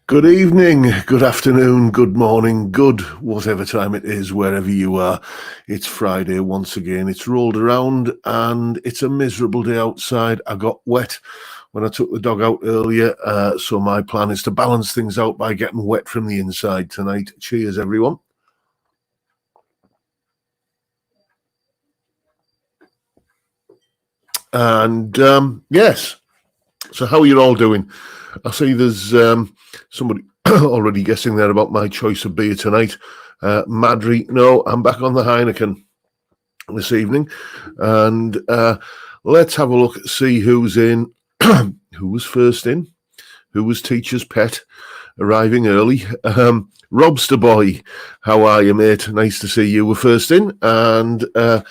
Good evening, good afternoon, good morning, good whatever time it is, wherever you are. It's Friday once again. It's rolled around and it's a miserable day outside. I got wet when I took the dog out earlier, so my plan is to balance things out by getting wet from the inside tonight. Cheers, everyone. And yes, so how are you all doing? I see there's somebody already guessing there about my choice of beer tonight. Madry, no, I'm back on the Heineken this evening. And let's have a look, see who's in, who was first in, who was teacher's pet, arriving early. Robster Boy, how are you, mate? Nice to see you were first in. And I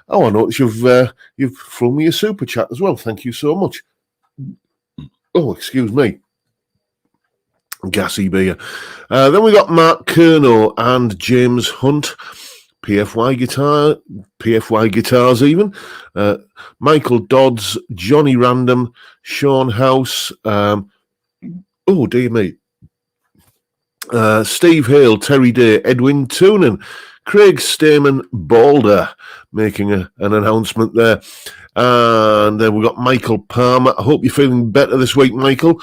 notice you've thrown me a super chat as well. Thank you so much. Oh, excuse me. Gassy beer. Then we got Mark Kerno and James Hunt, PFY guitars even. Michael Dodds, Johnny Random, Sean House. Oh dear me. Steve Hale, Terry Day, Edwin Toonan, Craig Stamen Balder making an announcement there. And then we've got Michael Palmer. I hope you're feeling better this week, Michael.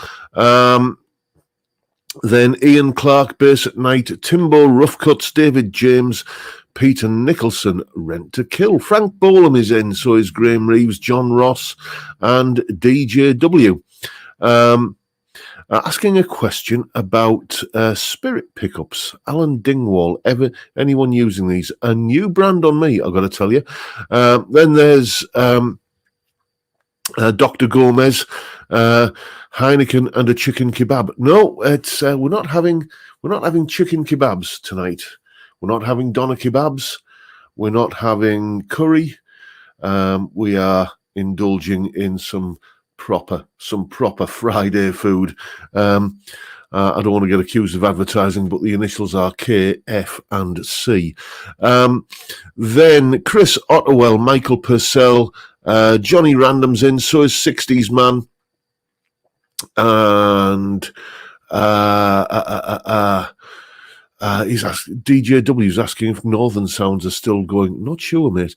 Then Ian Clark, Bass at Night, Timbo Roughcuts, David James, Peter Nicholson, Rent to Kill. Frank Bolam is in, so is Graham Reeves, John Ross, and DJW. Asking a question about spirit pickups. Alan Dingwall, anyone using these? A new brand on me, I've got to tell you. Then there's Dr. Gomez, Heineken and a chicken kebab. No, it's we're not having chicken kebabs tonight. We're not having doner kebabs. We're not having curry. We are indulging in some proper Friday food. I don't want to get accused of advertising, but the initials are K, F, and C. Then Chris Ottewell, Michael Purcell, Johnny Random's in, so is 60s Man. And he's asking, DJW's asking if Northern Sounds are still going. Not sure, mate.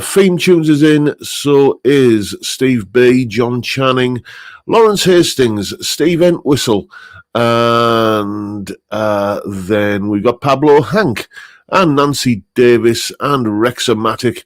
Theme Tunes is in, so is Steve B, John Channing, Lawrence Hastings, Steve Entwistle, and then we've got Pablo Hank and Nancy Davis and Rexomatic.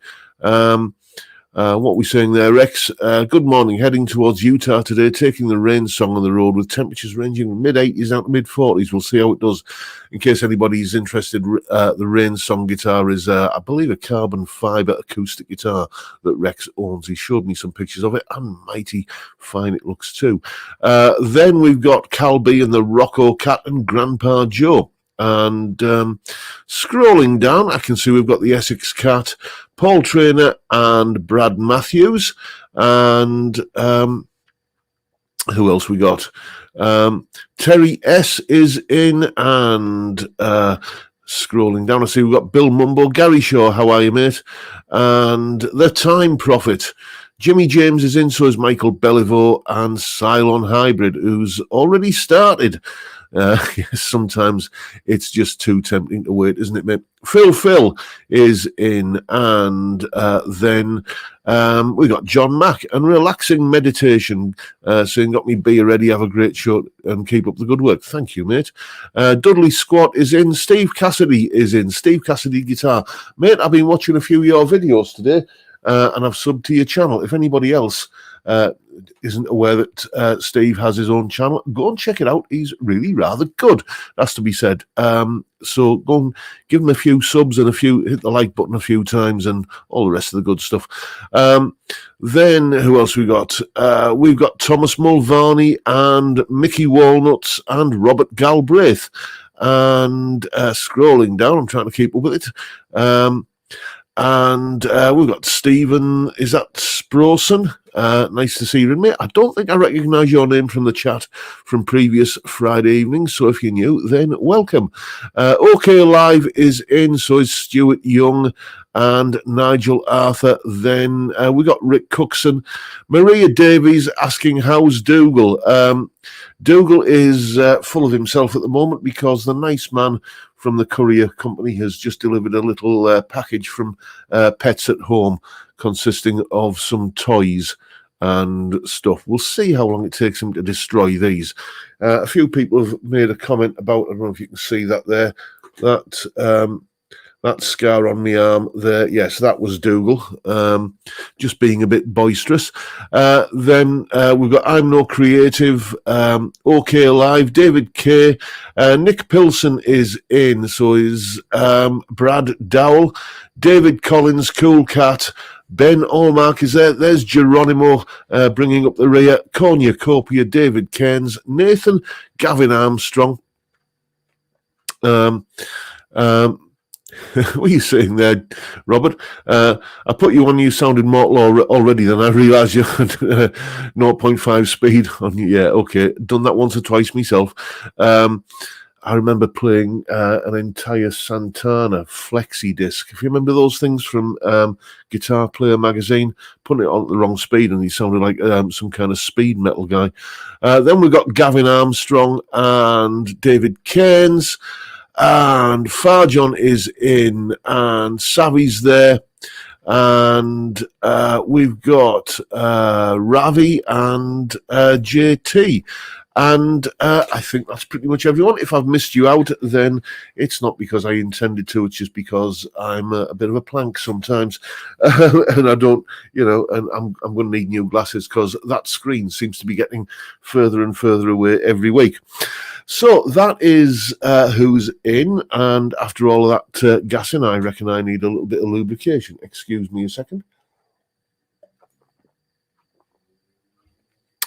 What are we saying there, Rex? Good morning. Heading towards Utah today, taking the rain song on the road with temperatures ranging from mid-80s down to mid-40s. We'll see how it does. In case anybody's interested, the rain song guitar is, I believe, a carbon fibre acoustic guitar that Rex owns. He showed me some pictures of it, and mighty fine it looks too. Then we've got Cal B and the Rocco Cat and Grandpa Joe. And scrolling down, I can see we've got the Essex Cat, Paul Trainer and Brad Matthews. And who else we got? Terry S is in. And scrolling down, I see we've got Bill Mumbo, Gary Shaw, how are you, mate? And The Time Prophet. Jimmy James is in, so is Michael Belliveau and Cylon Hybrid, who's already started. Yes, sometimes it's just too tempting to wait, isn't it, mate? Phil is in, and then we got John Mack and Relaxing Meditation saying, got me beer ready, have a great show and keep up the good work. Thank you, mate. Dudley Squat is in, Steve Cassidy is in, Steve Cassidy Guitar. Mate, I've been watching a few of your videos today and I've subbed to your channel. If anybody else isn't aware that Steve has his own channel, go and check it out. He's really rather good, that's to be said. So go and give him a few subs and hit the like button a few times and all the rest of the good stuff. Then who else we got? We've got Thomas Mulvaney and Mickey Walnuts and Robert Galbraith. And scrolling down, I'm trying to keep up with it. And we've got Stephen, is that Sprosen? Nice to see you in, mate. I don't think I recognise your name from the chat from previous Friday evening, so if you're new, then welcome. OK Live is in, so is Stuart Young and Nigel Arthur. Then we got Rick Cookson. Maria Davies asking, how's Dougal? Dougal is full of himself at the moment because the nice man from the courier company has just delivered a little package from Pets at Home consisting of some toys and stuff. We'll see how long it takes him to destroy these. A few people have made a comment about, I don't know if you can see that there, that scar on my arm there. Yes, that was Dougal, just being a bit boisterous. Then we've got I'm No Creative, OK Live, David K. Nick Pilson is in, so is Brad Dowell, David Collins, Cool Cat, Ben Allmark is there. There's Geronimo bringing up the rear, Cornucopia, David Cairns, Nathan, Gavin Armstrong. What are you saying there, Robert? I put you on You Sounded Mortal already, then I realised you had 0.5 speed on you. Yeah, okay. Done that once or twice myself. I remember playing an entire Santana flexi disc. If you remember those things from Guitar Player magazine, putting it on the wrong speed and he sounded like some kind of speed metal guy. Then we've got Gavin Armstrong and David Cairns. And Farjon is in, and Savvy's there, and we've got Ravi and JT. And I think that's pretty much everyone. If I've missed you out, then it's not because I intended to. It's just because I'm a bit of a plank sometimes. And I don't, and I'm going to need new glasses because that screen seems to be getting further and further away every week. So that is who's in. And after all of that gassing, I reckon I need a little bit of lubrication. Excuse me a second.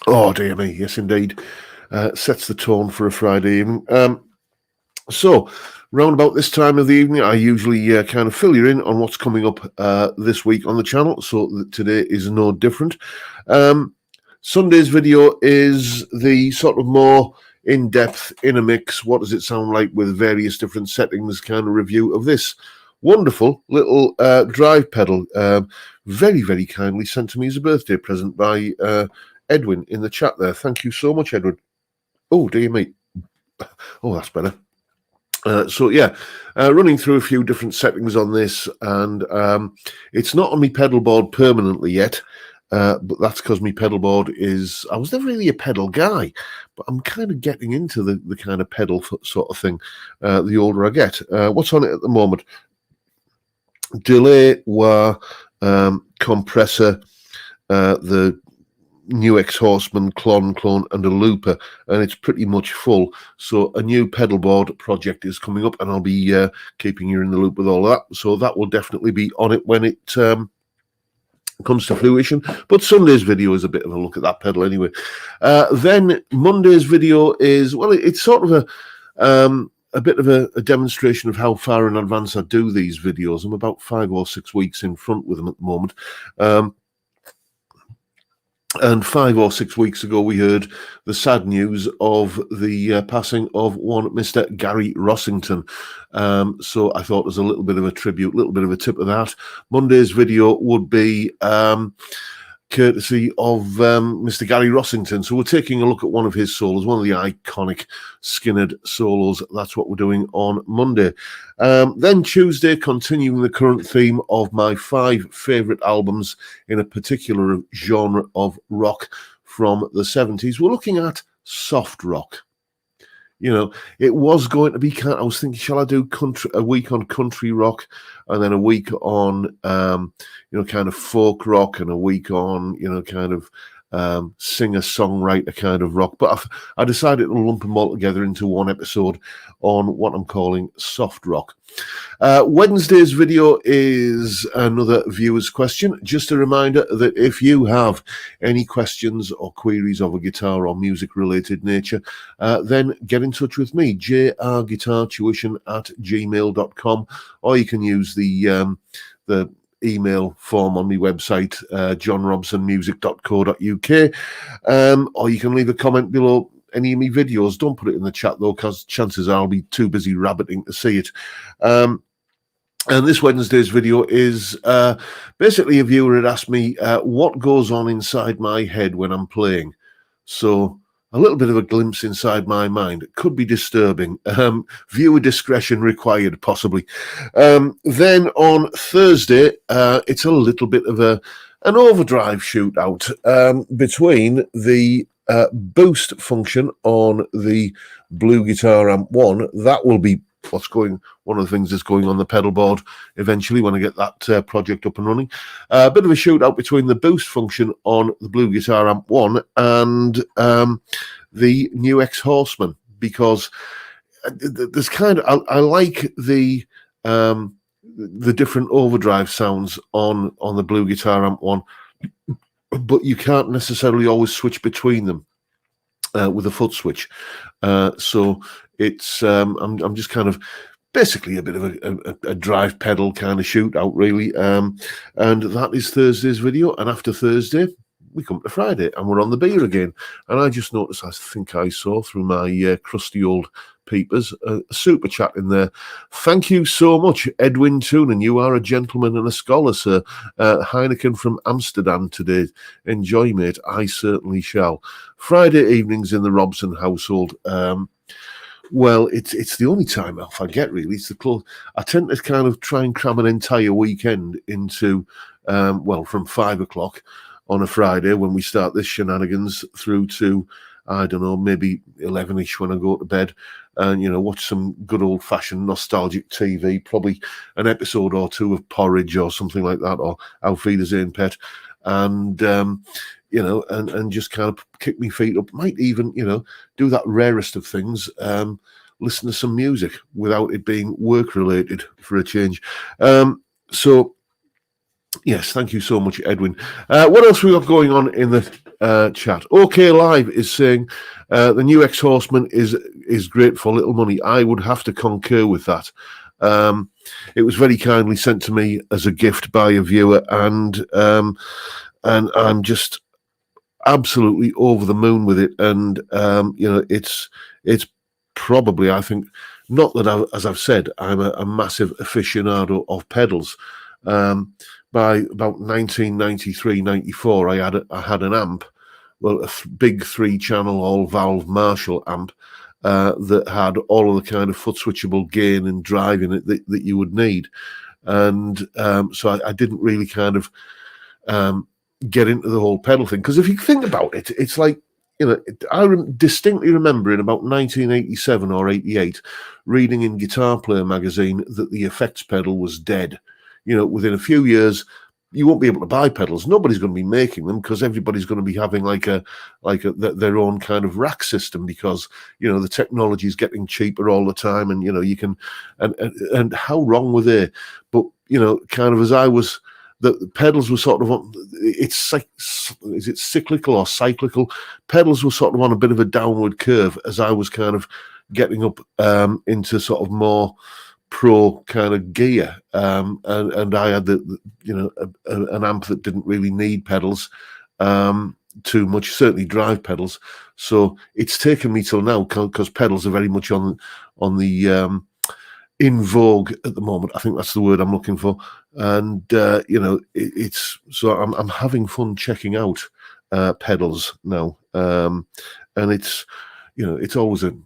Oh, dear me. Yes, indeed. Sets the tone for a Friday evening. So, round about this time of the evening, I usually kind of fill you in on what's coming up this week on the channel. So today is no different. Sunday's video is the sort of more in-depth, in a mix, what does it sound like with various different settings kind of review of this wonderful little drive pedal. Very, very kindly sent to me as a birthday present by Edwin in the chat there. Thank you so much, Edwin. Oh, dear me. Oh, that's better. So, yeah, running through a few different settings on this, and it's not on my pedal board permanently yet, but that's because my pedal board is... I was never really a pedal guy, but I'm kind of getting into the kind of pedal sort of thing the older I get. What's on it at the moment? Delay, wah, compressor, the new ex-Horseman, clone, and a looper, and it's pretty much full. So a new pedal board project is coming up, and I'll be keeping you in the loop with all of that. So that will definitely be on it when it comes to fruition. But Sunday's video is a bit of a look at that pedal anyway. Then Monday's video is, well, it's sort of a bit of a demonstration of how far in advance I do these videos. I'm about 5 or 6 weeks in front with them at the moment. And 5 or 6 weeks ago, we heard the sad news of the passing of one Mr. Gary Rossington. So I thought as a little bit of a tribute, a little bit of a tip of that. Monday's video would be courtesy of Mr. Gary Rossington. So we're taking a look at one of his solos, one of the iconic Skinner solos. That's what we're doing on Monday. Then Tuesday, continuing the current theme of my 5 favourite albums in a particular genre of rock from the 70s. We're looking at soft rock. It was going to be I was thinking, shall I do a week on country rock and then a week on, kind of folk rock and a week on, kind of singer-songwriter kind of rock. But I decided to lump them all together into one episode on what I'm calling soft rock. Wednesday's video is another viewer's question. Just a reminder that if you have any questions or queries of a guitar or music-related nature, then get in touch with me, jrguitartuition@gmail.com, or you can use the email form on my website, johnrobsonmusic.co.uk, or you can leave a comment below any of my videos. Don't put it in the chat though, because chances are I'll be too busy rabbiting to see it. And this Wednesday's video is basically a viewer had asked me what goes on inside my head when I'm playing. So a little bit of a glimpse inside my mind. It could be disturbing. Viewer discretion required, possibly. Then on Thursday, it's a little bit of an overdrive shootout between the boost function on the Blue Guitar Amp 1. That will be one of the things that's going on the pedal board eventually when I get that project up and running. A bit of a shootout between the boost function on the Blue Guitar Amp 1 and the new X-Horseman, because there's kind of I like the different overdrive sounds on the Blue Guitar Amp 1, but you can't necessarily always switch between them with a foot switch. So it's I'm just kind of basically a bit of a drive pedal kind of shootout, really. And that is Thursday's video. And after Thursday, we come to Friday and we're on the beer again. And I just noticed, I think I saw through my crusty old peepers, a super chat in there. Thank you so much, Edwin Toonan. You are a gentleman and a scholar, sir. Heineken from Amsterdam today. Enjoy, mate. I certainly shall. Friday evenings in the Robson household. Well, it's the only time off I get, really. It's the close. I tend to kind of try and cram an entire weekend into, from 5 o'clock on a Friday when we start this shenanigans through to, I don't know, maybe 11-ish when I go to bed, and, watch some good old-fashioned nostalgic TV, probably an episode or two of Porridge or something like that, or Auf Wiedersehen, Pet, and and just kind of kick my feet up. Might even, do that rarest of things, listen to some music without it being work-related for a change. So, yes, thank you so much, Edwin. What else we got going on in the chat? OK Live is saying the new X-Horseman is great for little money. I would have to concur with that. It was very kindly sent to me as a gift by a viewer, and I'm just absolutely over the moon with it. And it's probably, I think, not that as I've said, I'm a massive aficionado of pedals. By about 1993-94, I had an amp, well, a big 3-channel all-valve Marshall amp that had all of the kind of foot switchable gain and drive in it that you would need. And so I didn't really kind of get into the whole pedal thing, because if you think about it, it's like, I distinctly remember in about 1987 or 88 reading in Guitar Player magazine that the effects pedal was dead. Within a few years, you won't be able to buy pedals. Nobody's going to be making them because everybody's going to be having their own kind of rack system, because the technology is getting cheaper all the time, and you can and how wrong were they? But kind of as I was. The pedals were sort of on, is it cyclical or cyclical? Pedals were sort of on a bit of a downward curve as I was kind of getting up into sort of more pro kind of gear, and I had an amp that didn't really need pedals too much, certainly drive pedals. So it's taken me till now, because pedals are very much on the in vogue at the moment. I think that's the word I'm looking for. And it's so I'm having fun checking out pedals now, and it's it's always an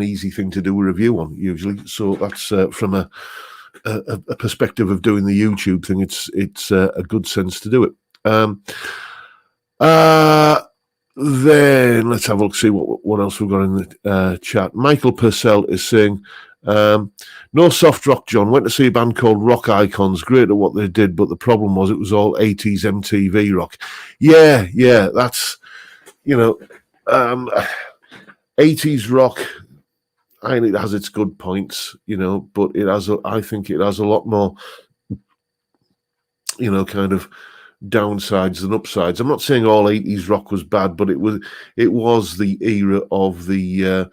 easy thing to do a review on usually. So that's from a perspective of doing the YouTube thing. It's a good sense to do it. Then let's have a look, see what else we've got in the chat. Michael Purcell is saying, no soft rock, John. Went to see a band called Rock Icons. Great at what they did, but the problem was it was all 80s MTV rock. Yeah, that's 80s rock. I think it has its good points, but I think it has a lot more, kind of downsides than upsides. I'm not saying all 80s rock was bad, but it was the era of the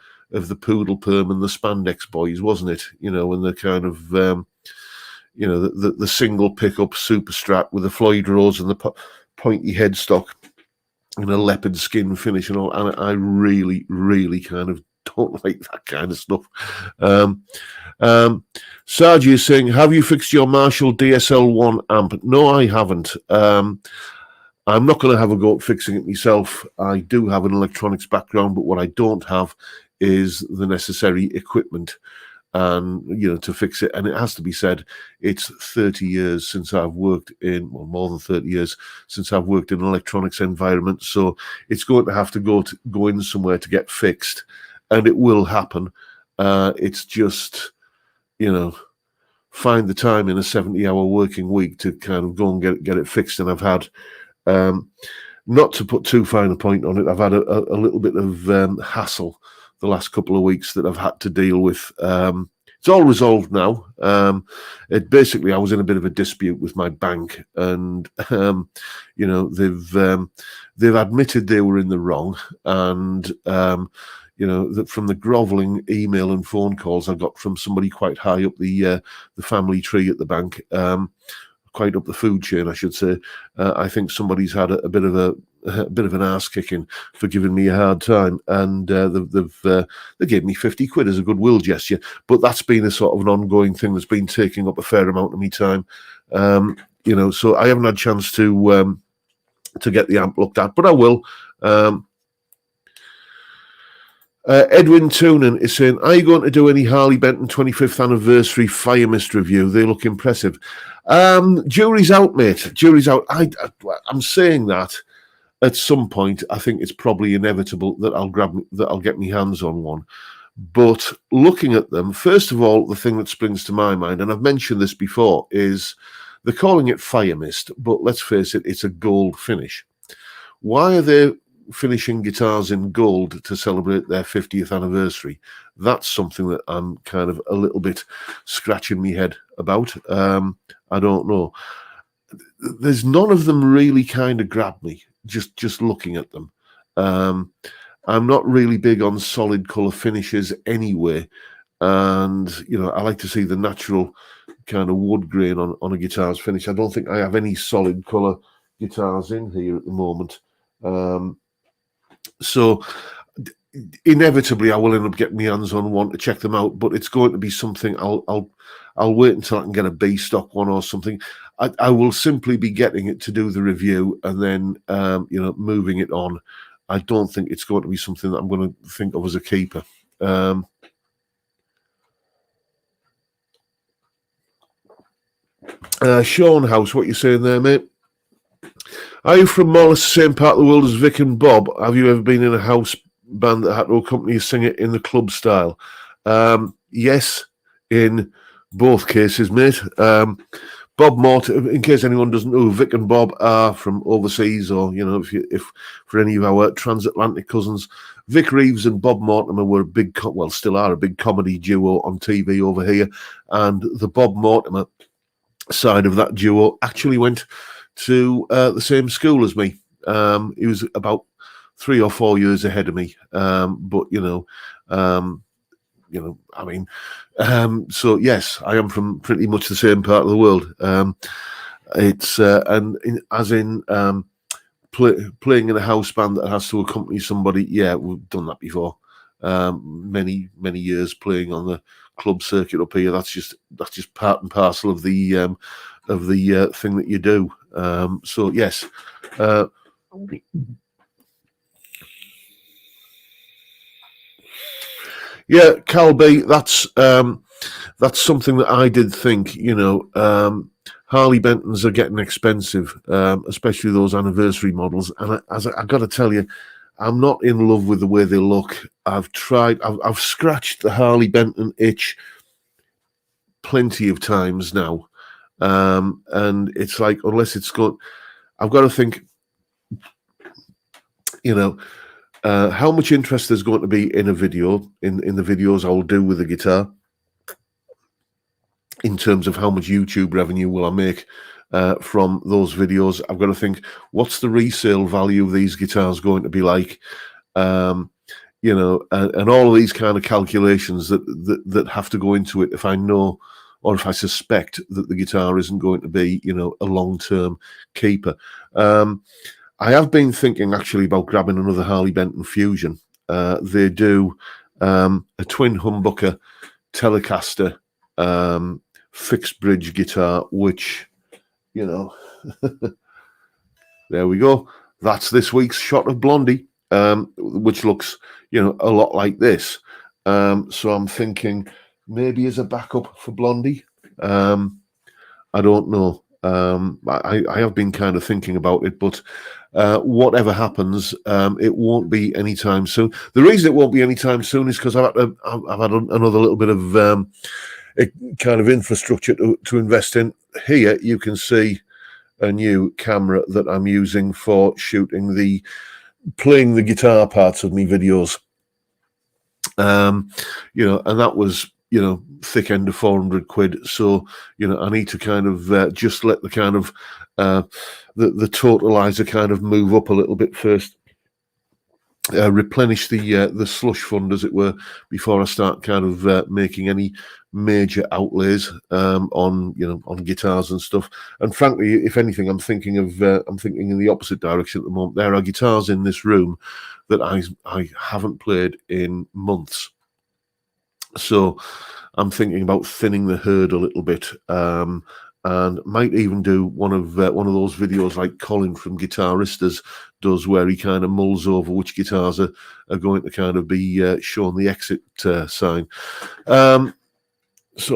Poodle Perm and the Spandex Boys, wasn't it? And the kind of the single pickup Super Strat with the Floyd Rose and the pointy headstock and a leopard skin finish and all. And I really, really kind of don't like that kind of stuff. Sargi is saying, have you fixed your Marshall DSL-1 amp? No, I haven't. I'm not going to have a go at fixing it myself. I do have an electronics background, but what I don't have is the necessary equipment and to fix it. And it has to be said, it's 30 years since I've worked in, well, more than 30 years since I've worked in an electronics environment. So it's going to have to go in somewhere to get fixed, and it will happen. It's just, find the time in a 70-hour working week to kind of go and get it fixed. And I've had, not to put too fine a point on it, I've had a little bit of hassle the last couple of weeks that I've had to deal with. It's all resolved now. Basically, I was in a bit of a dispute with my bank, and they've admitted they were in the wrong, and that from the grovelling email and phone calls I got from somebody quite high up the family tree at the bank, quite up the food chain, I should say. I think somebody's had a bit of an ass kicking for giving me a hard time, and they gave me 50 quid as a goodwill gesture. But that's been a sort of an ongoing thing that's been taking up a fair amount of me time. So I haven't had a chance to get the amp looked at, but I will. Edwin Toonan is saying, are you going to do any Harley Benton 25th anniversary Fire Mist review? They look impressive. Jury's out, mate. Jury's out. I'm saying that at some point. I think it's probably inevitable that I'll get my hands on one. But looking at them, first of all, the thing that springs to my mind, and I've mentioned this before, is they're calling it Fire Mist, but let's face it, it's a gold finish. Why are they finishing guitars in gold to celebrate their 50th anniversary? That's something that I'm kind of a little bit scratching my head about. I don't know. There's none of them really kind of grab me just looking at them. I'm not really big on solid color finishes anyway, and I like to see the natural kind of wood grain on a guitar's finish. I don't think I have any solid color guitars in here at the moment. So inevitably I will end up getting my hands on one to check them out, but it's going to be something I'll wait until I can get a B stock one or something. I will simply be getting it to do the review and then moving it on. I don't think it's going to be something that I'm going to think of as a keeper. Sean House, what you saying there, mate? Are you from more or less the same part of the world as Vic and Bob? Have you ever been in a house band that had to accompany a singer in the club style? Yes, in both cases, mate. Bob Mort, in case anyone doesn't know, Vic and Bob are from overseas, or if for any of our transatlantic cousins, Vic Reeves and Bob Mortimer were still are a big comedy duo on TV over here, and the Bob Mortimer side of that duo actually went to the same school as me. He was about 3 or 4 years ahead of me, so yes, I am from pretty much the same part of the world. Playing in a house band that has to accompany somebody. Yeah, we've done that before. Many years playing on the club circuit up here. That's just part and parcel of the thing that you do. So yes. Yeah, Cal B, that's something that I did think, Harley Bentons are getting expensive, especially those anniversary models. And I got to tell you, I'm not in love with the way they look. I've scratched the Harley Benton itch plenty of times now. And it's like, unless it's got, I've got to think, how much interest there's going to be in a video, in the videos I will do with the guitar, in terms of how much YouTube revenue will I make from those videos. I've got to think, what's the resale value of these guitars going to be like? And all of these kind of calculations that have to go into it if I know, or if I suspect that the guitar isn't going to be, a long-term keeper. I have been thinking actually about grabbing another Harley Benton Fusion. They do a twin humbucker Telecaster fixed bridge guitar, which, you know, there we go. That's this week's shot of Blondie, which looks, you know, a lot like this. So I'm thinking maybe as a backup for Blondie. I don't know. I have been kind of thinking about it, but whatever happens, it won't be anytime soon. The reason it won't be anytime soon is because I've had another little bit of kind of infrastructure to invest in. Here you can see a new camera that I'm using for shooting playing the guitar parts of my videos. You know, and that was, you know, thick end of 400 quid. So, you know, I need to kind of just let the kind of the totalizer kind of move up a little bit first. Replenish the slush fund, as it were, before I start kind of making any major outlays on, you know, on guitars and stuff. And frankly, if anything, I'm thinking in the opposite direction at the moment. There are guitars in this room that I haven't played in months, so I'm thinking about thinning the herd a little bit. And might even do one of those videos like Colin from Guitaristas does, where he kind of mulls over which guitars are going to kind of be shown the exit sign. So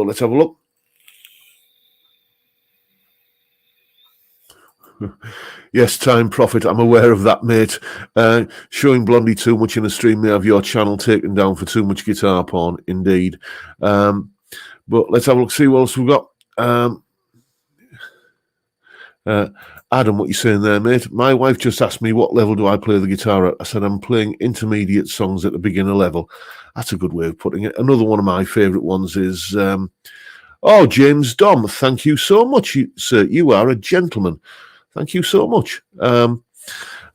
let's have a look. Yes, Time Profit, I'm aware of that, mate. Showing Blondie too much in a stream may have your channel taken down for too much guitar porn, indeed. But let's have a look, see what else we've got. Adam, what you saying there, mate? My wife just asked me what level do I play the guitar at. I said I'm playing intermediate songs at the beginner level. That's a good way of putting it. Another one of my favourite ones is, oh, James Dom, thank you so much, sir. You are a gentleman. Thank you so much. Another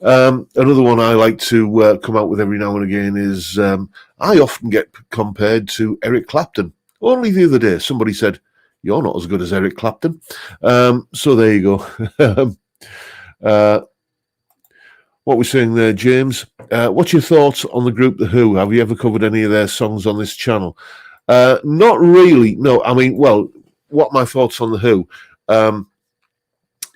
one I like to come out with every now and again is I often get compared to Eric Clapton. Only the other day, somebody said, "You're not as good as Eric Clapton." So there you go. What we're saying there, James. What's your thoughts on the group The Who? Have you ever covered any of their songs on this channel? Not really. No, I mean, well, what my thoughts on The Who?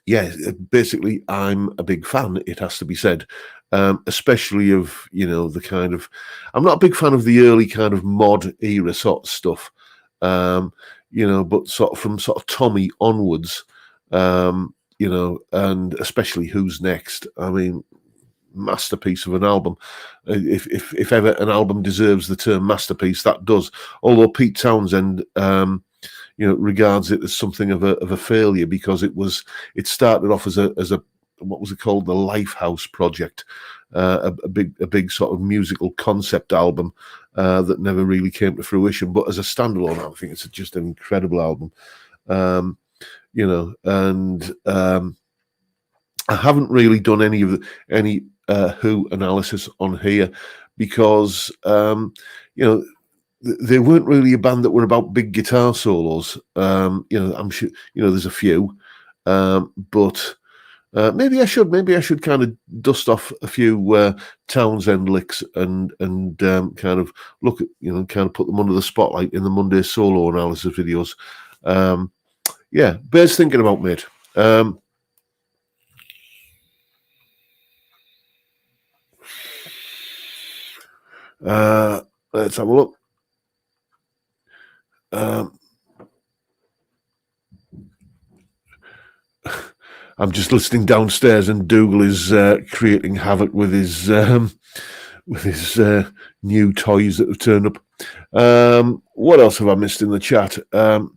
Yeah, basically, I'm a big fan, it has to be said, especially of, you know, the kind of... I'm not a big fan of the early kind of mod era sort of stuff, you know, but sort of from sort of Tommy onwards, you know, and especially Who's Next. I mean, masterpiece of an album. If ever an album deserves the term masterpiece, that does. Although Pete Townsend... you know, regards it as something of a failure, because it started off as a what was it called, the Lifehouse project, a big sort of musical concept album that never really came to fruition. But as a standalone, I think it's just an incredible album. You know, and I haven't really done any Who analysis on here because you know, they weren't really a band that were about big guitar solos. You know, I'm sure, you know, there's a few, but maybe I should kind of dust off a few Townsend licks and kind of look at, you know, kind of put them under the spotlight in the Monday solo analysis videos. Yeah, bears thinking about, mate. Let's have a look. I'm just listening downstairs, and Dougal is creating havoc with his new toys that have turned up. What else have I missed in the chat? John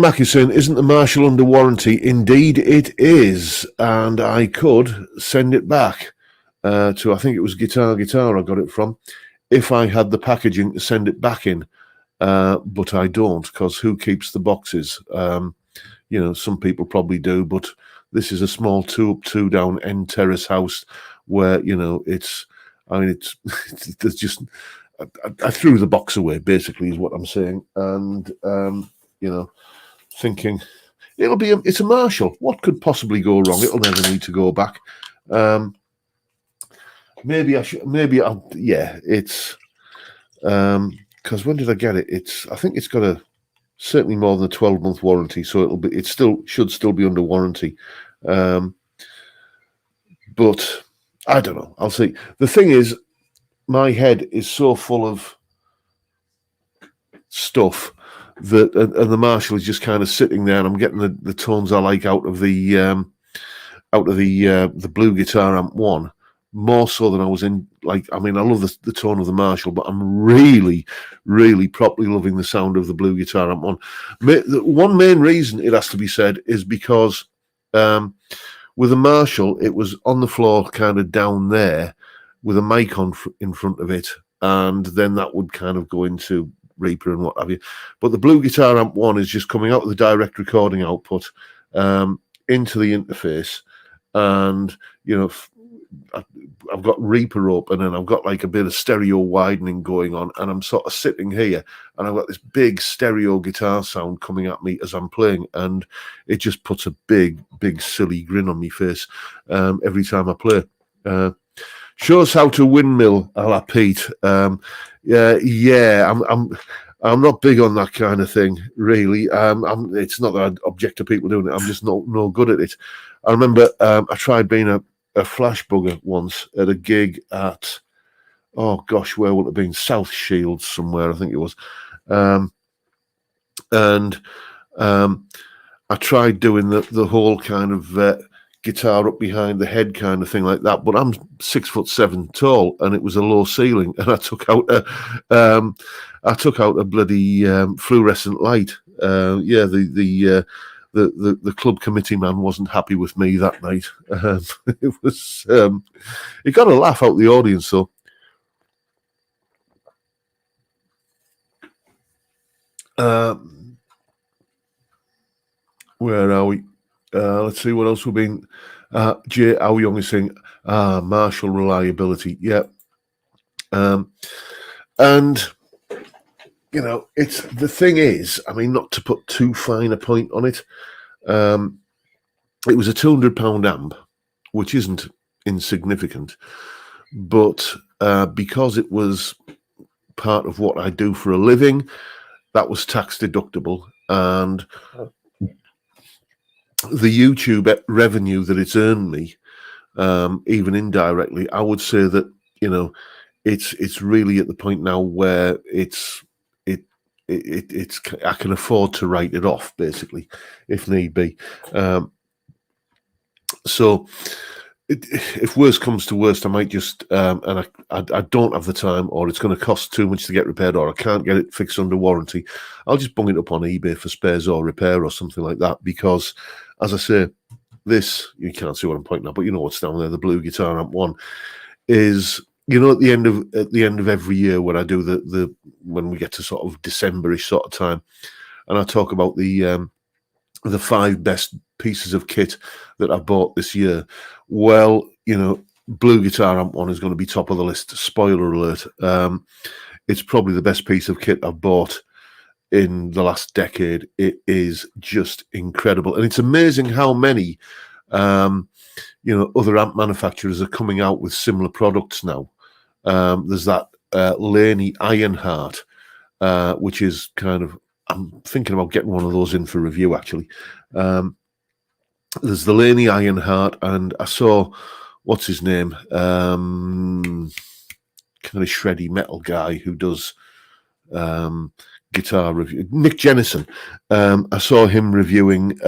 Mackey saying, "Isn't the Marshall under warranty?" Indeed, it is, and I could send it back to, I think it was Guitar I got it from, if I had the packaging to send it back in, but I don't, because who keeps the boxes? You know, some people probably do, but this is a small 2-up, 2-down end terrace house where, you know, it's there's just, I threw the box away, basically, is what I'm saying. And, you know, thinking, it's a Marshall. What could possibly go wrong? It'll never need to go back. maybe I should. Maybe I'll. Yeah, it's because when did I get it? I think it's got a certainly more than a 12-month warranty, so it should still be under warranty. But I don't know. I'll see. The thing is, my head is so full of stuff that, and the Marshall is just kind of sitting there, and I'm getting the tones I like out of the Blue Guitar Amp 1, more so than I was in. Like, I mean, I love the tone of the Marshall, but I'm really, really properly loving the sound of the Blue Guitar Amp 1. One main reason, it has to be said, is because with the Marshall, it was on the floor, kind of down there, with a mic in front of it, and then that would kind of go into Reaper and what have you. But the Blue Guitar Amp 1 is just coming out of the direct recording output into the interface, and I've got Reaper open, and I've got like a bit of stereo widening going on, and I'm sort of sitting here, and I've got this big stereo guitar sound coming at me as I'm playing, and it just puts a big silly grin on my face every time I play. Shows how to windmill, a la Pete. Yeah, I'm not big on that kind of thing, really. It's not that I object to people doing it. I'm just no good at it. I remember I tried being a flash bugger once at a gig at, oh gosh, where would it have been? South Shields somewhere, I think it was. And I tried doing the whole kind of guitar up behind the head kind of thing like that, but I'm 6'7" tall, and it was a low ceiling, and I took out a bloody fluorescent light. The club committee man wasn't happy with me that night. It got a laugh out the audience though. Where are we? Let's see what else we've been. Jay How Young is saying, Marshall reliability. Yeah. And it's the thing is, I mean, not to put too fine a point on it. It was a £200 amp, which isn't insignificant, but because it was part of what I do for a living, that was tax deductible, and the YouTube revenue that it's earned me, even indirectly, I would say that it's really at the point now where it's I can afford to write it off, basically, if need be. So if worst comes to worst, I might just and I don't have the time, or it's going to cost too much to get repaired, or I can't get it fixed under warranty, I'll just bung it up on eBay for spares or repair or something like that. Because, as I say, this, you can't see what I'm pointing at, but you know what's down there, the Blue Guitar Amp 1 is, at the end of every year, when I do when we get to sort of December-ish sort of time, and I talk about the 5 best pieces of kit that I've bought this year. Well, Blue Guitar Amp 1 is going to be top of the list. Spoiler alert. It's probably the best piece of kit I've bought in the last decade. It is just incredible. And it's amazing how many, other amp manufacturers are coming out with similar products now. There's that Laney Ironheart, which is kind of, I'm thinking about getting one of those in for review, actually. There's the Laney Ironheart, and I saw, what's his name? Kind of shreddy metal guy who does guitar review. Nick Jennison. I saw him reviewing,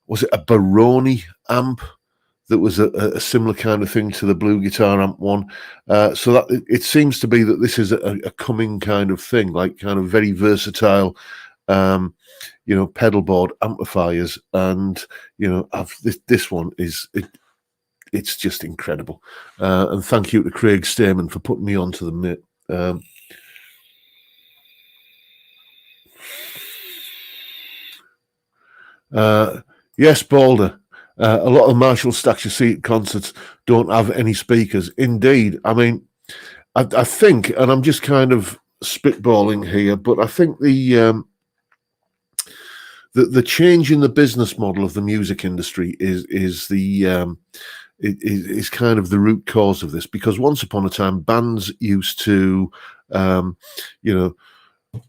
was it a Baroni amp that was a similar kind of thing to the Blue Guitar Amp 1. So that it seems to be that this is a coming kind of thing, like kind of very versatile, pedal board amplifiers. And, this one is, it's just incredible. And thank you to Craig Stamen for putting me onto them, mate. Yes, Balder. A lot of Marshall stacks you see at concerts don't have any speakers. Indeed. I mean, I think, and I'm just kind of spitballing here, but I think the change in the business model of the music industry is the is kind of the root cause of this, because once upon a time bands used to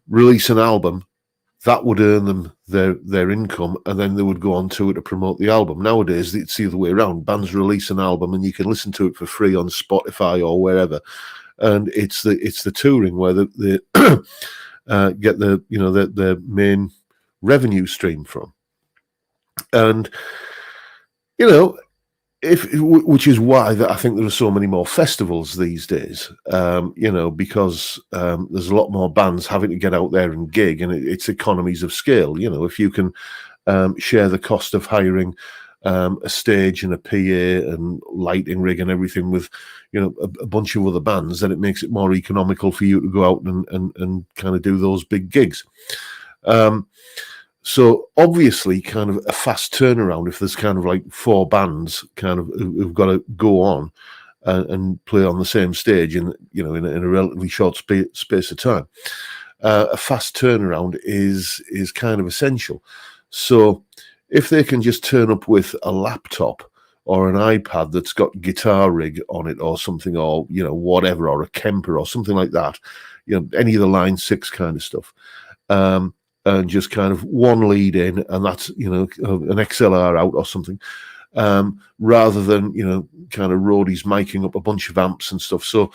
release an album that would earn them their income, and then they would go on tour to promote the album. Nowadays it's the other way around. Bands release an album and you can listen to it for free on Spotify or wherever, and it's the touring where they get the main revenue stream from. And which is why I think there are so many more festivals these days, because there's a lot more bands having to get out there and gig, and it's economies of scale. If you can share the cost of hiring a stage and a PA and lighting rig and everything with, a bunch of other bands, then it makes it more economical for you to go out and kind of do those big gigs. So obviously, kind of a fast turnaround. If there's kind of like 4 bands kind of who've got to go on and play on the same stage in a relatively short space of time, a fast turnaround is kind of essential. So if they can just turn up with a laptop or an iPad that's got guitar rig on it or something, or whatever, or a Kemper or something like that, any of the Line 6 kind of stuff. And just kind of one lead in, and that's, an XLR out or something, rather than, kind of roadies miking up a bunch of amps and stuff. So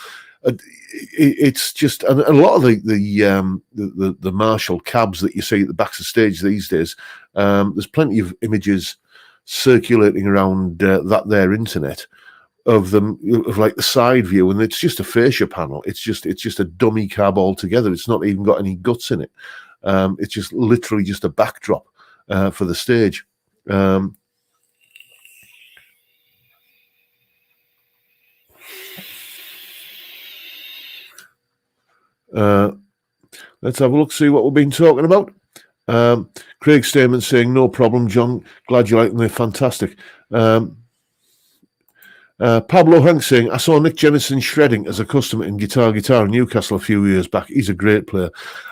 it's just, and a lot of the Marshall cabs that you see at the backs of stage these days, there's plenty of images circulating around their internet of them, of like the side view, and it's just a fascia panel. It's just a dummy cab altogether. It's not even got any guts in it. It's just literally just a backdrop for the stage. Let's have a look, see what we've been talking about. Craig Stamen saying, no problem, John. Glad you like them. They're fantastic. Pablo Hank saying, I saw Nick Jennison shredding as a customer in Guitar in Newcastle a few years back. He's a great player.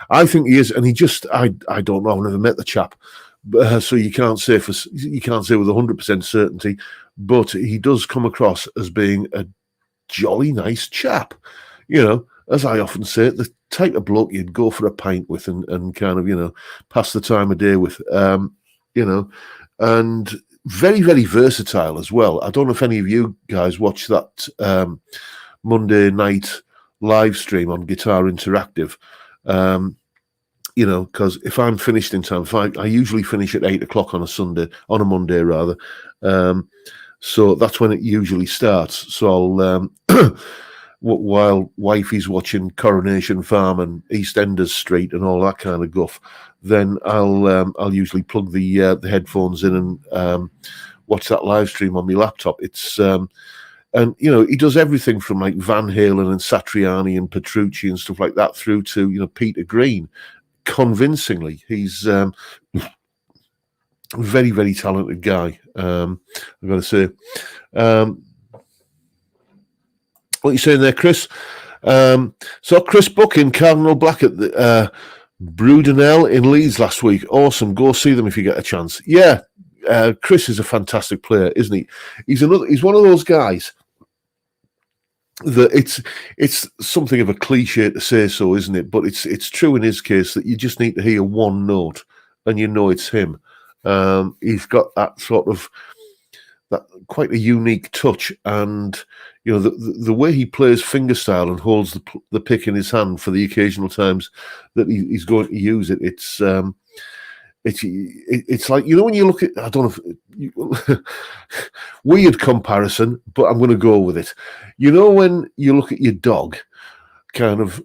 I think he is, and he just, I don't know, I've never met the chap, so you can't say with 100% certainty, but he does come across as being a jolly nice chap. As I often say, the type of bloke you'd go for a pint with and kind of, pass the time of day with, and very, very versatile as well. I don't know if any of you guys watch that Monday night live stream on Guitar Interactive, because if I'm finished in time, I usually finish at 8 o'clock on a Monday rather. So that's when it usually starts. So I'll, while wifey's watching Coronation Farm and EastEnders Street and all that kind of guff, then I'll usually plug the headphones in and watch that live stream on my laptop. It's and he does everything from like Van Halen and Satriani and Petrucci and stuff like that through to Peter Green. Convincingly, he's very, very talented guy. I've got to say. What are you saying there, Chris? So Chris Bucking, Cardinal Black at the Brudenell in Leeds last week. Awesome. Go see them if you get a chance. Yeah, Chris is a fantastic player, isn't he? He's one of those guys that it's something of a cliche to say so, isn't it? But it's true in his case that you just need to hear one note and it's him. He's got that sort of that quite a unique touch, and the way he plays fingerstyle and holds the pick in his hand for the occasional times that he's going to use it. It's like, when you look at, I don't know, weird comparison, but I'm going to go with it. When you look at your dog, kind of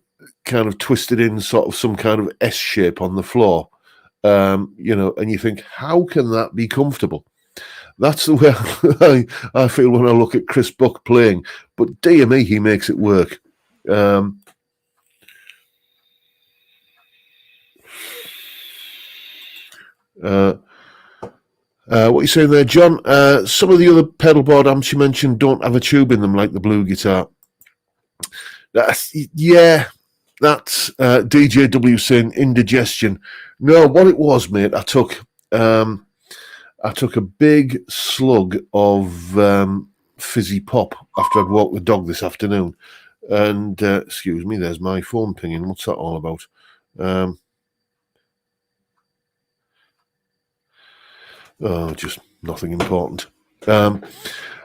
twisted in sort of some kind of S shape on the floor, and you think, how can that be comfortable? That's the way I feel when I look at Chris Buck playing. But dear me, he makes it work. What are you saying there, John? Some of the other pedalboard amps you mentioned don't have a tube in them like the Blue Guitar. That's DJW saying indigestion. No, what it was, mate, I took a big slug of fizzy pop after I'd walked the dog this afternoon. And excuse me, there's my phone pinging. What's that all about? Just nothing important.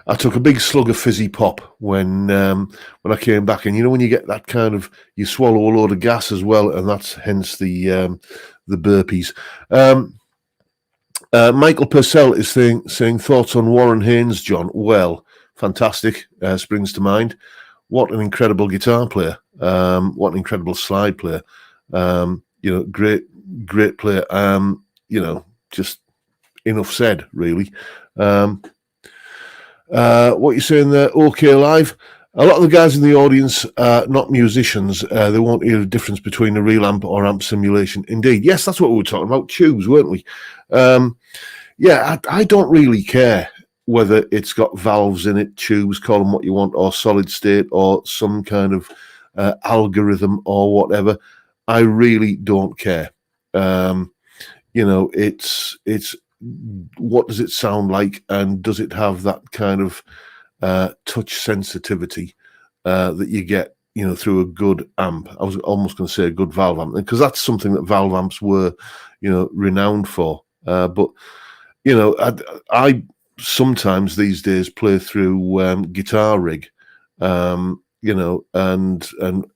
I took a big slug of fizzy pop when I came back, and you know when you get that kind of, you swallow a load of gas as well, and that's hence the burpees. Michael Purcell is saying thoughts on Warren Haynes, John. Well, fantastic. Springs to mind. What an incredible guitar player. What an incredible slide player. Great player. Just enough said, really. What you're saying there, OK Live. A lot of the guys in the audience are not musicians. They won't hear the difference between a real amp or amp simulation. Indeed. Yes, that's what we were talking about. Tubes, weren't we? I don't really care whether it's got valves in it, tubes, call them what you want, or solid state, or some kind of algorithm or whatever. I really don't care. It's what does it sound like, and does it have that kind of touch sensitivity that you get, through a good amp. I was almost going to say a good valve amp, because that's something that valve amps were, renowned for. But I sometimes these days play through Guitar Rig, and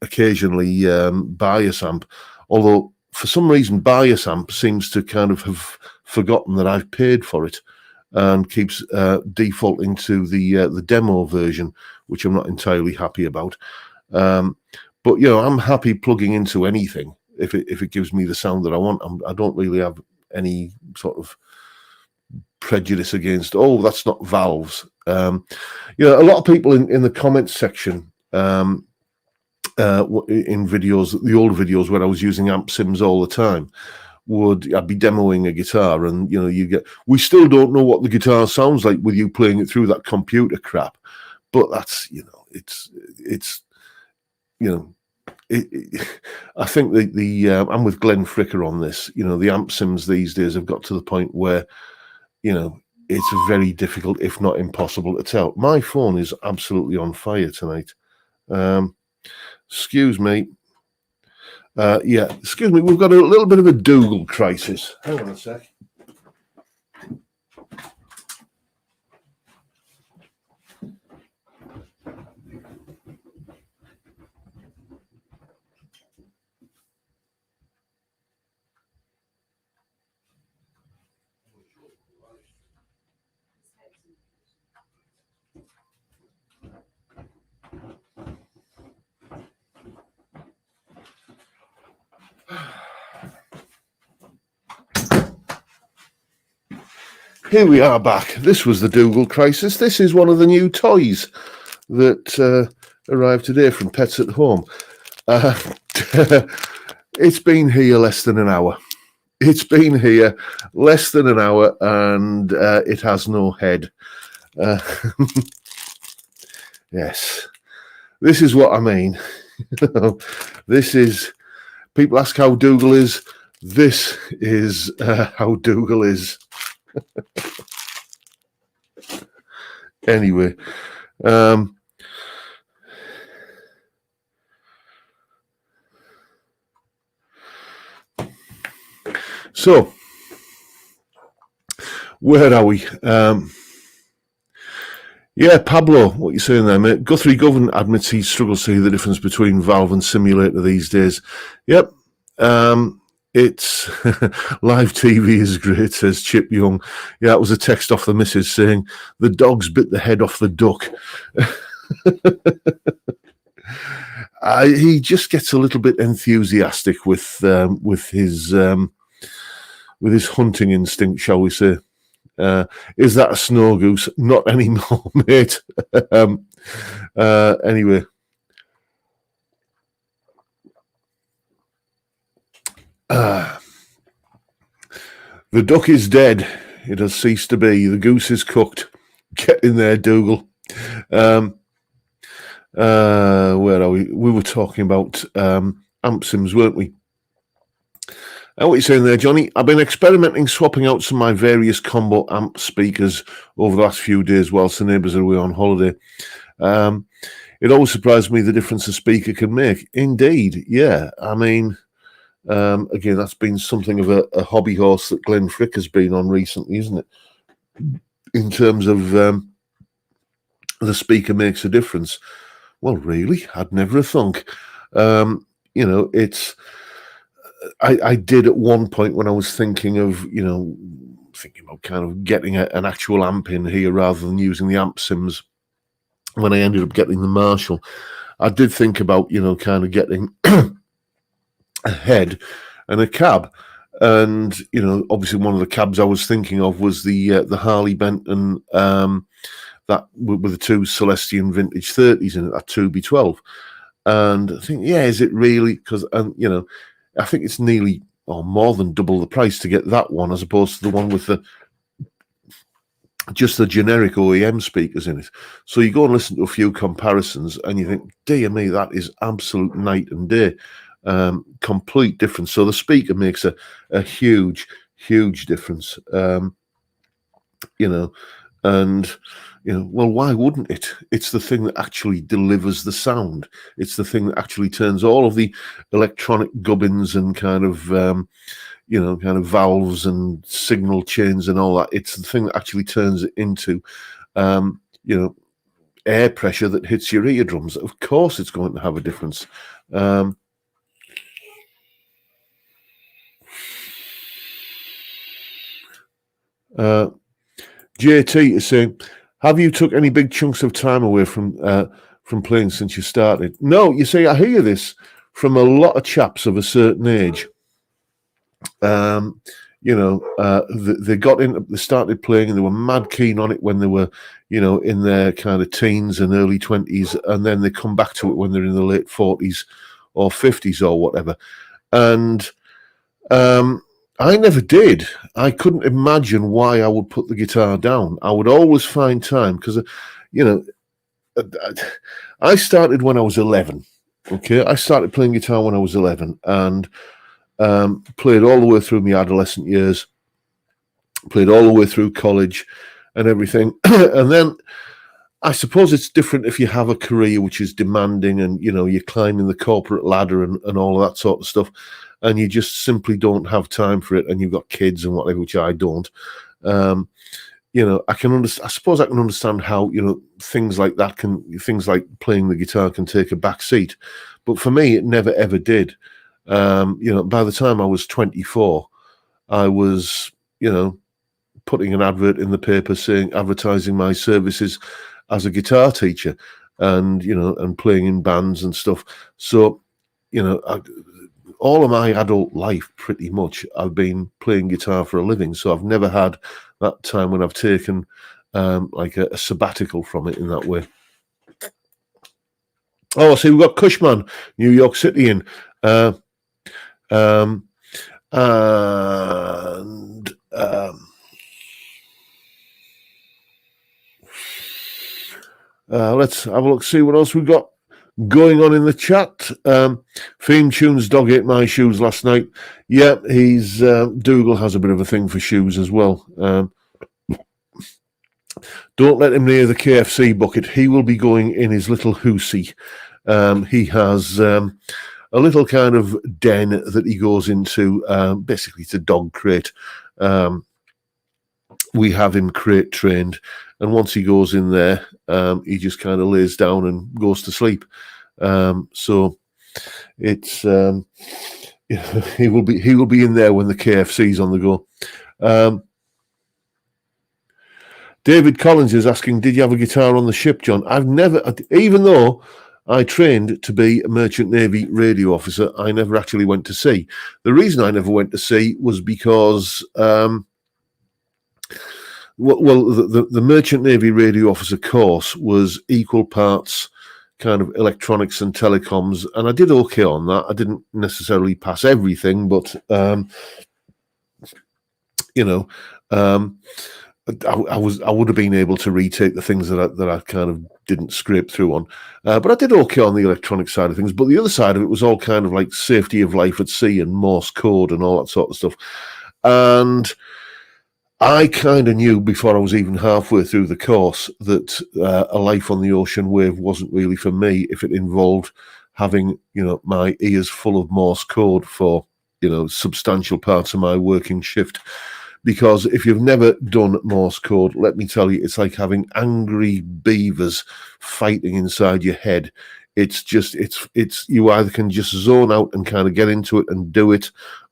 occasionally bias amp. Although for some reason bias amp seems to kind of have forgotten that I've paid for it, and keeps defaulting to the demo version, which I'm not entirely happy about. But I'm happy plugging into anything if it gives me the sound that I want. I don't really have any sort of prejudice against, that's not valves. A lot of people in the comments section in videos, the old videos where I was using amp sims all the time, I'd be demoing a guitar, and we still don't know what the guitar sounds like with you playing it through that computer crap. But that's I think I'm with Glenn Fricker on this. The amp sims these days have got to the point where it's very difficult, if not impossible, to tell. My phone is absolutely on fire tonight. Excuse me. Excuse me. We've got a little bit of a Dougal crisis. Hang on a sec. Here we are back. This was the Dougal crisis. This is one of the new toys that arrived today from Pets at Home. It's been here less than an hour. It's been here less than an hour, and it has no head. Yes, this is what I mean. This is, people ask how Dougal is. This is how Dougal is. Anyway, so where are we? Pablo, what you saying there, mate? Guthrie Govan admits he struggles to see the difference between valve and simulator these days. Yep. It's live TV is great, says Chip Young. Yeah, it was a text off the missus saying the dogs bit the head off the duck. He just gets a little bit enthusiastic with his hunting instinct, shall we say? Is that a snow goose? Not anymore, mate. Anyway. The duck is dead. It has ceased to be. The goose is cooked. Get in there, Dougal. Where are we? We were talking about amp sims, weren't we? What are you saying there, Johnny? I've been experimenting swapping out some of my various combo amp speakers over the last few days whilst the neighbours are away on holiday. It always surprised me the difference a speaker can make. Indeed, yeah. I mean, again, that's been something of a hobby horse that Glenn Frick has been on recently, isn't it? In terms of the speaker makes a difference. Well, really, I'd never have thunk. It's... I did at one point when I was thinking of, thinking about kind of getting an actual amp in here rather than using the amp sims. When I ended up getting the Marshall, I did think about, kind of getting a head and a cab. And, obviously one of the cabs I was thinking of was the Harley Benton, that with the two Celestian vintage 30s in it, that 2B12. And I think, is it really? Because, I think it's nearly or more than double the price to get that one as opposed to the one with just the generic OEM speakers in it. So you go and listen to a few comparisons and you think, dear me, that is absolute night and day. Complete difference. So the speaker makes a huge, huge difference. Well, why wouldn't it? It's the thing that actually delivers the sound. It's the thing that actually turns all of the electronic gubbins and kind of valves and signal chains and all that. It's the thing that actually turns it into, air pressure that hits your eardrums. Of course, it's going to have a difference. JT is saying, have you took any big chunks of time away from playing since you started? No, you see, I hear this from a lot of chaps of a certain age. They started playing and they were mad keen on it when they were, in their kind of teens and early 20s, and then they come back to it when they're in the late 40s or 50s or whatever. And I never did. I couldn't imagine why I would put the guitar down. I would always find time because, I started when I was 11. Okay, I started playing guitar when I was 11 and played all the way through my adolescent years, played all the way through college and everything. And then I suppose it's different if you have a career which is demanding and, you're climbing the corporate ladder and all of that sort of stuff. And you just simply don't have time for it, and you've got kids and whatever, which I don't. I can understand. I suppose I can understand how things like playing the guitar can take a back seat, but for me, it never ever did. By the time I was 24, I was putting an advert in the paper advertising my services as a guitar teacher, and and playing in bands and stuff. So all of my adult life, pretty much, I've been playing guitar for a living. So I've never had that time when I've taken like a sabbatical from it in that way. Oh, see, we've got Cushman, New York City in. Let's have a look, see what else we've got going on in the chat. Theme Tunes dog ate my shoes last night. Yeah, Dougal has a bit of a thing for shoes as well. Don't let him near the KFC bucket. He will be going in his little hoosey. He has a little kind of den that he goes into. Basically, it's a dog crate. We have him crate trained, and once he goes in there, he just kind of lays down and goes to sleep. So it's he will be in there when the KFC's on the go. David Collins is asking, did you have a guitar on the ship, John? I've never, even though I trained to be a Merchant Navy radio officer, I never actually went to sea. The reason I never went to sea was because the Merchant Navy radio officer course was equal parts kind of electronics and telecoms, and I did okay on that. I didn't necessarily pass everything, but I would have been able to retake the things that I kind of didn't scrape through on, but I did okay on the electronic side of things. But the other side of it was all kind of like safety of life at sea and Morse code and all that sort of stuff. And I kind of knew before I was even halfway through the course that a life on the ocean wave wasn't really for me if it involved having, my ears full of Morse code for, substantial parts of my working shift. Because if you've never done Morse code, let me tell you, it's like having angry beavers fighting inside your head. It's just, it's you either can just zone out and kind of get into it and do it,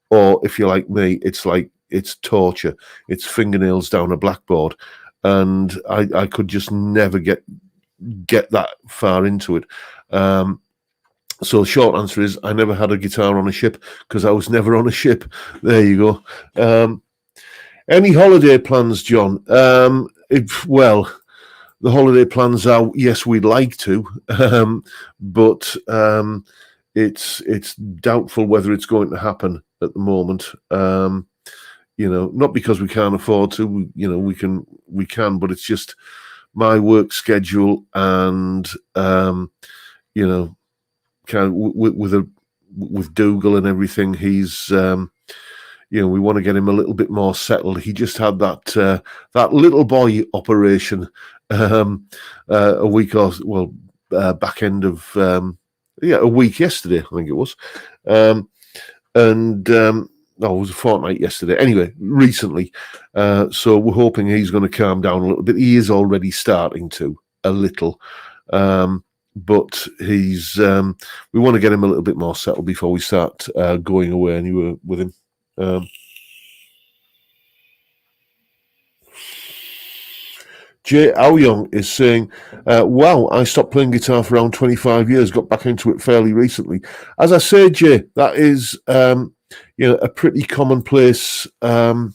or if you're like me, it's torture. It's fingernails down a blackboard, and I could just never get that far into it. So short answer is I never had a guitar on a ship because I was never on a ship. There you go. Any holiday plans, John? Well, the holiday plans are, yes, we'd like to, but it's doubtful whether it's going to happen at the moment. Not because we can't afford to. We can, but it's just my work schedule and kind of with Dougal and everything. He's we want to get him a little bit more settled. He just had that little boy operation a week back end of a week yesterday, I think it was, it was a fortnight yesterday. Anyway, recently, so we're hoping he's going to calm down a little bit. He is already starting to a little, but he's we want to get him a little bit more settled before we start going away anywhere with him. Jay Aoyong is saying, wow, I stopped playing guitar for around 25 years, got back into it fairly recently. As I say, Jay, that is a pretty commonplace kind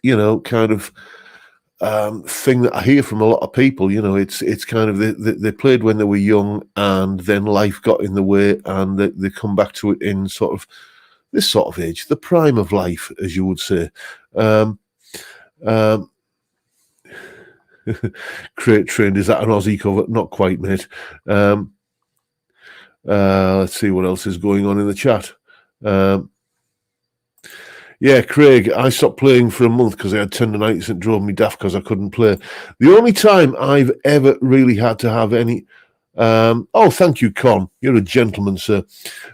of thing that I hear from a lot of people. It's kind of they played when they were young and then life got in the way and they come back to it in sort of this sort of age, the prime of life, as you would say. Crate Trained, is that an Aussie cover? Not quite, mate. Let's see what else is going on in the chat. Yeah, Craig, I stopped playing for a month because I had tendonitis and it drove me daft because I couldn't play. The only time I've ever really had to have any... thank you, Con. You're a gentleman, sir.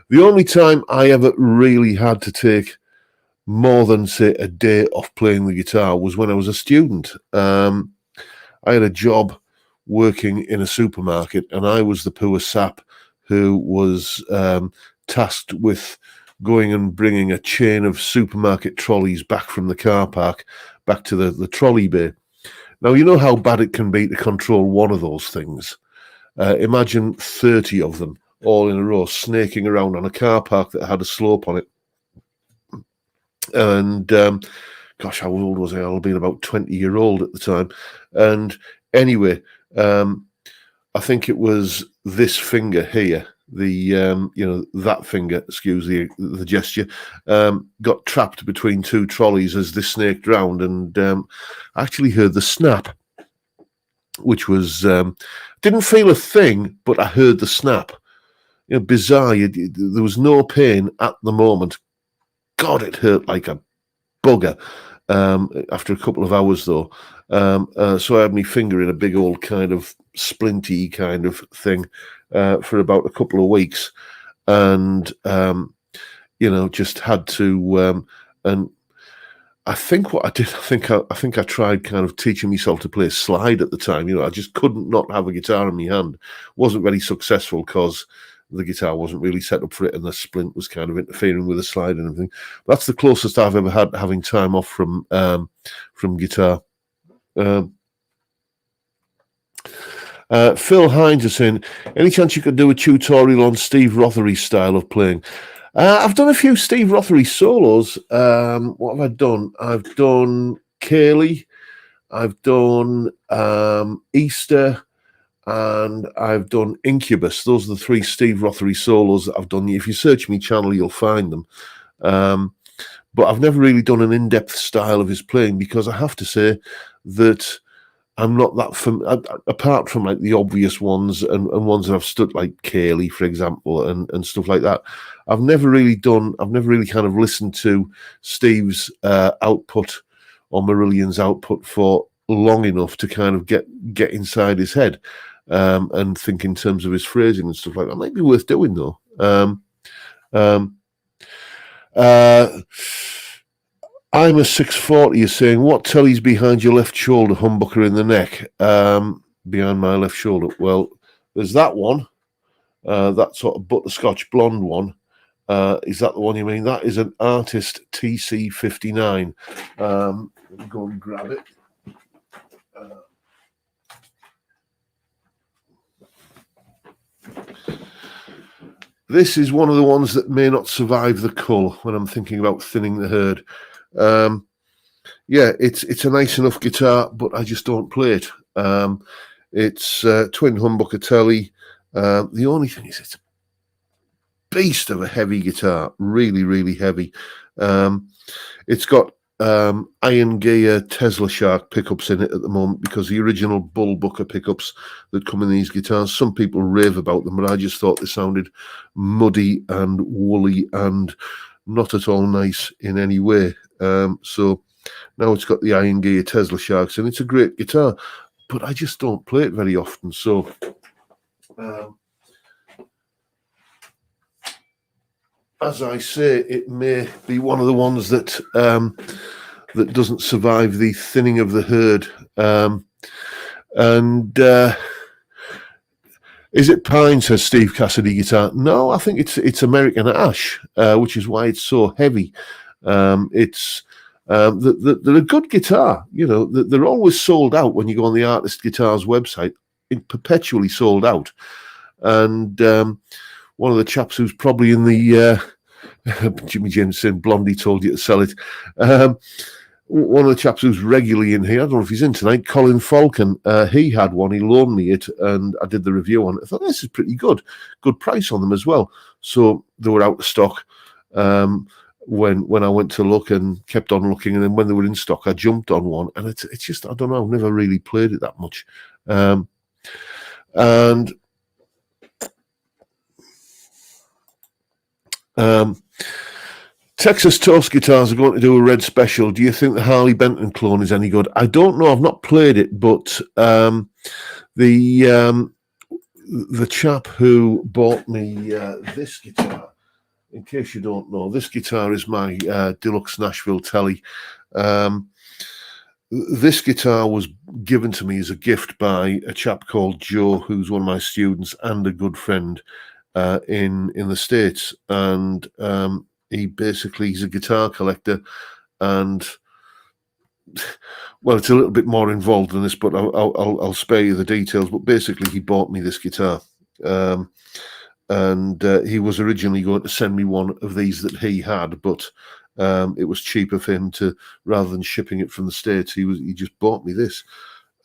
The only time I ever really had to take more than, say, a day off playing the guitar was when I was a student. I had a job working in a supermarket, and I was the poor sap who was tasked with going and bringing a chain of supermarket trolleys back from the car park back to the trolley bay. Now, you know how bad it can be to control one of those things. Imagine 30 of them all in a row snaking around on a car park that had a slope on it. And gosh, how old was I? I'll have been about 20-year-old at the time. And anyway, I think it was this finger here, that finger, excuse the gesture, got trapped between two trolleys as they snaked round, and I actually heard the snap, which was didn't feel a thing, but I heard the snap. Bizarre. There was no pain at the moment. God, it hurt like a bugger. After a couple of hours, though, so I had my finger in a big old kind of splinty kind of thing for about a couple of weeks, and just had to. And I think what I did, I think I tried kind of teaching myself to play slide at the time. I just couldn't not have a guitar in my hand. Wasn't very successful because the guitar wasn't really set up for it, and the splint was kind of interfering with the slide and everything. That's the closest I've ever had having time off from guitar. Phil Hines is saying, any chance you could do a tutorial on Steve Rothery's style of playing? I've done a few Steve Rothery solos. What have I done? I've done Kaylee, I've done Easter, and I've done Incubus. Those are the three Steve Rothery solos that I've done. If you search my channel, you'll find them. but I've never really done an in-depth style of his playing because I have to say that I'm not that apart from like the obvious ones and ones that I've studied, like Cayley, for example, and stuff like that. I've never really kind of listened to Steve's output or Marillion's output for long enough to kind of get inside his head and think in terms of his phrasing and stuff like that. Might be worth doing though. I'm a 640 is saying, what telly's behind your left shoulder, humbucker in the neck? Behind my left shoulder. Well, there's that one, that sort of butterscotch blonde one. Is that the one you mean? That is an Artist TC59. Let me go and grab it. This is one of the ones that may not survive the cull when I'm thinking about thinning the herd. Yeah, it's a nice enough guitar, but I just don't play it. It's twin humbucker telly. The only thing is it's a beast of a heavy guitar, really, really heavy. It's got iron gear Tesla Shark pickups in it at the moment because the original Bull Booker pickups that come in these guitars, some people rave about them, but I just thought they sounded muddy and woolly and not at all nice in any way. So now it's got the iron gear Tesla Sharks, and it's a great guitar, but I just don't play it very often. So as I say, it may be one of the ones that that doesn't survive the thinning of the herd. Is it pine, says Steve Cassidy guitar? No, I think it's American ash, which is why it's so heavy. It's they're a good guitar. You know, they're always sold out when you go on the Artist Guitars website. It's perpetually sold out. And one of the chaps who's probably in the Jimmy James saying Blondie told you to sell it. One of the chaps who's regularly in here, I don't know if he's in tonight, Colin Falcon, he had one, he loaned me it, and I did the review on it. I thought, this is pretty good. Good price on them as well. So they were out of stock when I went to look and kept on looking, and then when they were in stock, I jumped on one, and it's just, I don't know, I've never really played it that much. Texas Toast Guitars are going to do a red special. Do you think the Harley Benton clone is any good? I don't know. I've not played it, but the chap who bought me this guitar, in case you don't know, this guitar is my Deluxe Nashville Telly. This guitar was given to me as a gift by a chap called Joe, who's one of my students and a good friend in the States, and he's a guitar collector, and well, it's a little bit more involved than this, but I'll spare you the details. But basically, he bought me this guitar, and he was originally going to send me one of these that he had, but it was cheaper for him to, rather than shipping it from the States, he just bought me this.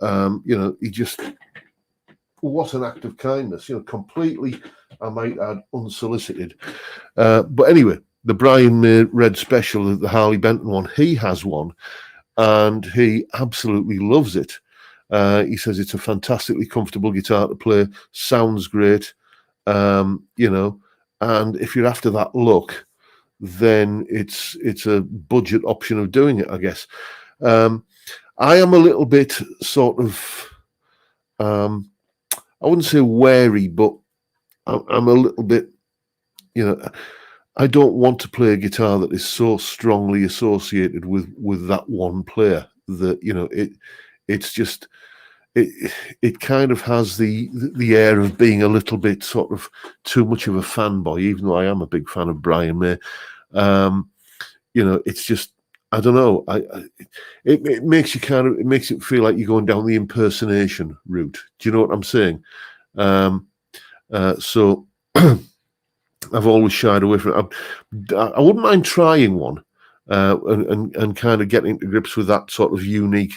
You know, what an act of kindness, you know, completely, I might add, unsolicited. But anyway, the Brian May Red Special, the Harley Benton one, he has one, and he absolutely loves it. He says it's a fantastically comfortable guitar to play, sounds great, you know, and if you're after that look, then it's a budget option of doing it, I guess. I am a little bit sort of, I wouldn't say wary, but I'm a little bit, you know, I don't want to play a guitar that is so strongly associated with that one player that, you know, it's just, it kind of has the air of being a little bit sort of too much of a fanboy, even though I am a big fan of Brian May. You know, it's just, I don't know. It makes you it makes it feel like you're going down the impersonation route. Do you know what I'm saying? So I've always shied away from it. I wouldn't mind trying one and kind of getting to grips with that sort of unique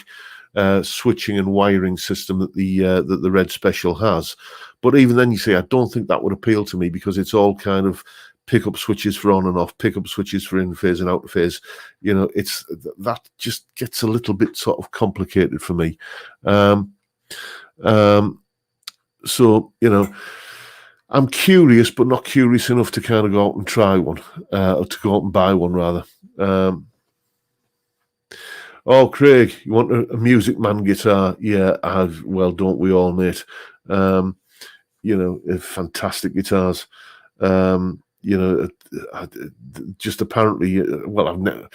switching and wiring system that the Red Special has. But even then, you see, I don't think that would appeal to me because it's all kind of pickup switches for on and off, pickup switches for in phase and out of phase. You know, that just gets a little bit sort of complicated for me. So, you know, I'm curious, but not curious enough to kind of go out and try one, or to go out and buy one rather. Oh, Craig, you want a Music Man guitar? Yeah, well, don't we all, mate? You know, fantastic guitars. You know, just apparently, well,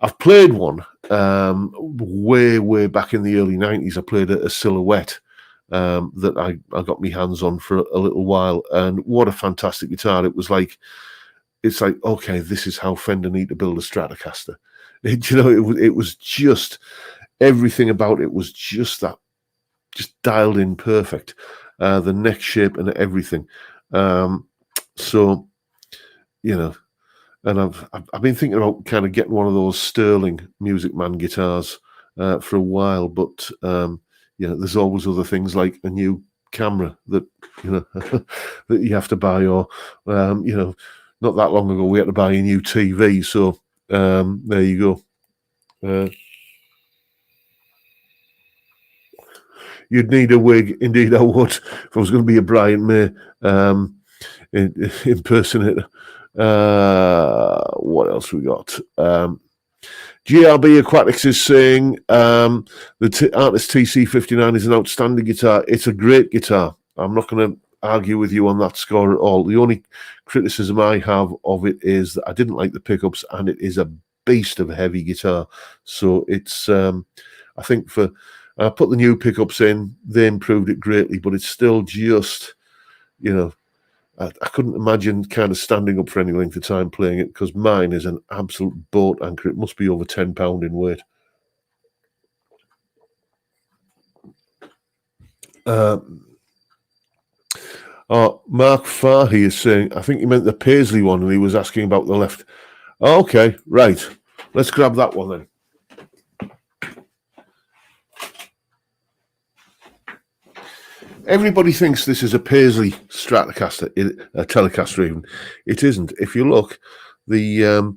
I've played one way back in the early 90s. I played a Silhouette that I got my hands on for a little while, and what a fantastic guitar. It's like, okay, this is how Fender need to build a Stratocaster. You know, it was just, everything about it was just dialed in perfect. The neck shape and everything. So, you know, and I've been thinking about kind of getting one of those Sterling Music Man guitars for a while, but you know, there's always other things like a new camera that, you know, that you have to buy, or you know, not that long ago we had to buy a new TV. So there you go. You'd need a wig, indeed I would, if I was going to be a Brian May impersonator. What else we got? GRB Aquatics is saying the Artist TC59 is an outstanding guitar. It's a great guitar. I'm not going to argue with you on that score at all. The only criticism I have of it is that I didn't like the pickups, and it is a beast of a heavy guitar. So it's, I think I put the new pickups in, they improved it greatly, but it's still just, you know, I couldn't imagine kind of standing up for any length of time playing it, because mine is an absolute boat anchor. It must be over 10 pound in weight. Mark Fahy is saying, I think he meant the Paisley one, and he was asking about the left. Oh, okay, right. Let's grab that one then. Everybody thinks this is a Paisley Stratocaster, a Telecaster even. It isn't. If you look, the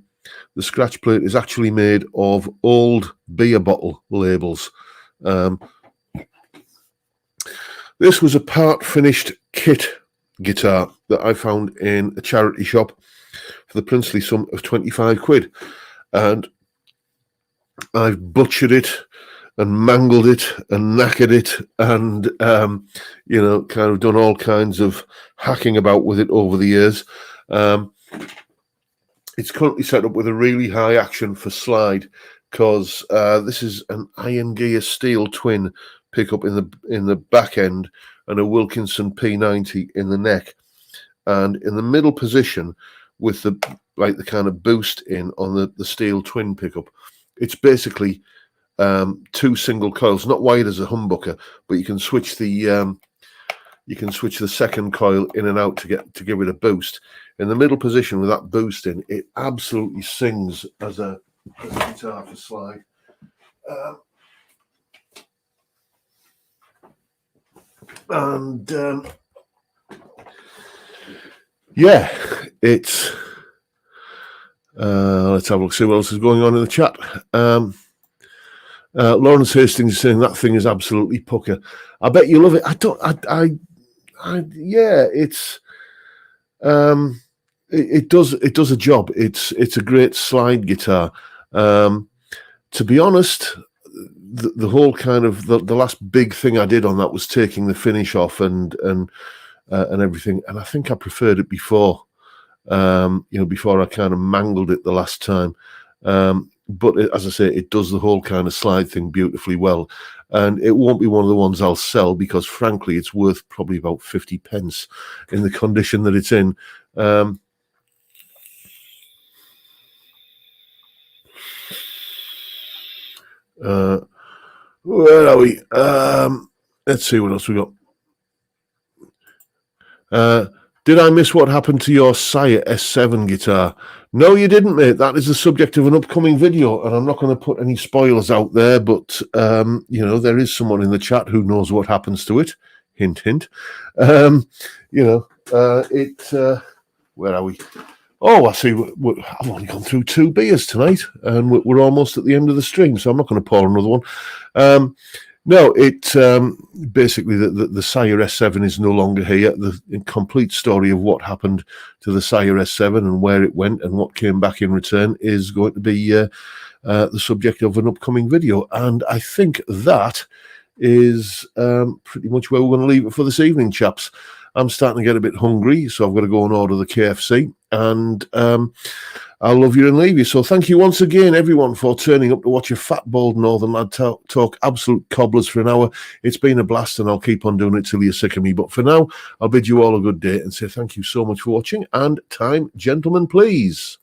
scratch plate is actually made of old beer bottle labels. This was a part-finished kit guitar that I found in a charity shop for the princely sum of 25 quid. And I've butchered it and mangled it and knackered it, and you know, kind of done all kinds of hacking about with it over the years. It's currently set up with a really high action for slide, because this is an iron gear steel twin pickup in the back end and a Wilkinson P90 in the neck, and in the middle position with the kind of boost in on the steel twin pickup. It's basically two single coils, not wired as a humbucker, but you can switch the second coil in and out to give it a boost. In the middle position with that boost in, it absolutely sings as a guitar for slide. Yeah, it's let's have a look, see what else is going on in the chat. Lawrence Hastings is saying that thing is absolutely pucker. I bet you love it. Yeah, it does a job. It's a great slide guitar. To be honest, the whole kind of the last big thing I did on that was taking the finish off and everything, and I think I preferred it before. Before I kind of mangled it the last time. But as I say, it does the whole kind of slide thing beautifully well. And it won't be one of the ones I'll sell, because frankly, it's worth probably about 50 pence in the condition that it's in. Where are we? Let's see what else we got. Did I miss what happened to your Sire S7 guitar? No, you didn't, mate. That is the subject of an upcoming video, and I'm not going to put any spoilers out there, but, there is someone in the chat who knows what happens to it. Hint, hint. Where are we? Oh, I see. I've only gone through 2 beers tonight, and we're almost at the end of the stream, so I'm not going to pour another one. No, basically the Sire S7 is no longer here. The complete story of what happened to the Sire S7 and where it went and what came back in return is going to be the subject of an upcoming video. And I think that is pretty much where we're going to leave it for this evening, chaps. I'm starting to get a bit hungry, so I've got to go and order the KFC. And I'll love you and leave you. So thank you once again, everyone, for turning up to watch a fat, bald Northern lad talk absolute cobblers for an hour. It's been a blast, and I'll keep on doing it till you're sick of me. But for now, I'll bid you all a good day and say thank you so much for watching. And time, gentlemen, please.